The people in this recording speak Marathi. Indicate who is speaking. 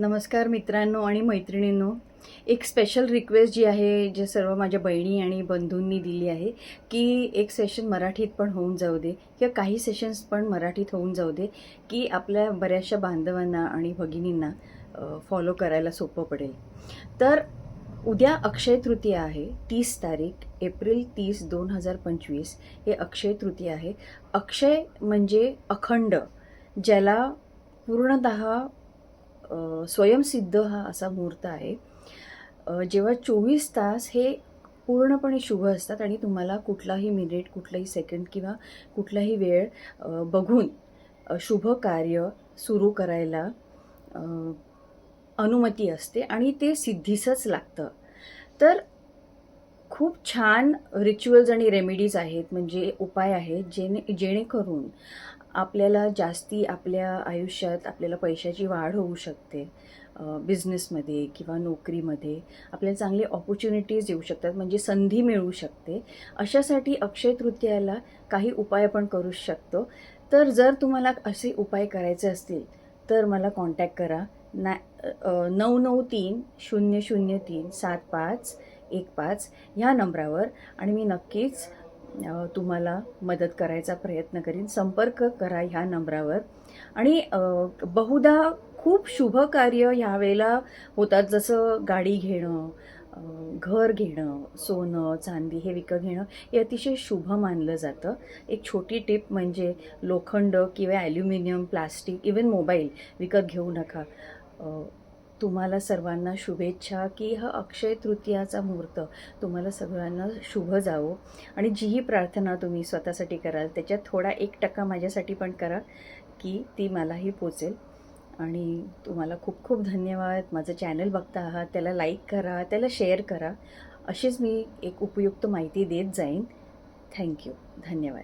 Speaker 1: नमस्कार मित्रांनो आणि मैत्रिणींनो. एक स्पेशल रिक्वेस्ट जी आहे, जे सर्व माझ्या बहिणी आणि बंधूंनी दिली आहे, की एक सेशन मराठीत पण होऊन जाऊ दे किंवा काही सेशन्स पण मराठीत होऊन जाऊ दे, की आपल्या बऱ्याचशा बांधवांना आणि भगिनींना फॉलो करायला सोपं पडेल. तर उद्या अक्षय तृतीया आहे. 30 तारीख एप्रिल 30, 2025 हे अक्षय तृतीया आहे. अक्षय म्हणजे अखंड, ज्याला पूर्णतः स्वयंसिद्ध हा असा मुहूर्त आहे. जेव्हा 24 तास हे पूर्णपणे शुभ असतात आणि तुम्हाला कुठलाही मिनिट, कुठलाही सेकंड किंवा कुठलाही वेळ बघून शुभ कार्य सुरू करायला अनुमती असते आणि ते सिद्धीसच लागतं. तर खूप छान रिच्युअल्स आणि रेमेडीज आहेत, म्हणजे उपाय आहेत, जेणेकरून आपल्याला जास्ती आपल्या आयुष्यात आपल्याला पैशाची वाढ होऊ शकते. बिझनेसमध्ये किंवा नोकरीमध्ये आपल्याला चांगले ऑपॉर्च्युनिटीज येऊ शकतात, म्हणजे संधी मिळू शकते. अशासाठी अक्षय तृतीयाला काही उपाय आपण करू शकतो. तर जर तुम्हाला असे उपाय करायचे असतील तर मला कॉन्टॅक्ट करा. 9930037515 ह्या नंबरावर, आणि मी नक्कीच तुम्हाला मदत करायचा प्रयत्न करीन. संपर्क करा ह्या नंबरावर. आणि बहुधा खूप शुभ कार्य ह्यावेळेला होतात, जसं गाडी घेणं, घर घेणं, सोनं चांदी हे विकत घेणं हे अतिशय शुभ मानलं जातं. एक छोटी टिप म्हणजे लोखंड किंवा ॲल्युमिनियम, प्लास्टिक, इवन मोबाईल विकत घेऊ नका. तुम्हाला सर्वांना शुभेच्छा, की हा अक्षय तृतीयाचा मुहूर्त तुम्हाला सगळ्यांना शुभ जावो. आणि जीही प्रार्थना तुम्ही स्वतःसाठी कराल त्याच्यात थोडा 1% माझ्यासाठी पण करा, की ती मलाही पोचेल. आणि तुम्हाला खूप खूप धन्यवाद. माझं चॅनल बघता आहात त्याला लाईक करा, त्याला शेअर करा. अशीच मी एक उपयुक्त माहिती देत जाईन. थँक्यू. धन्यवाद.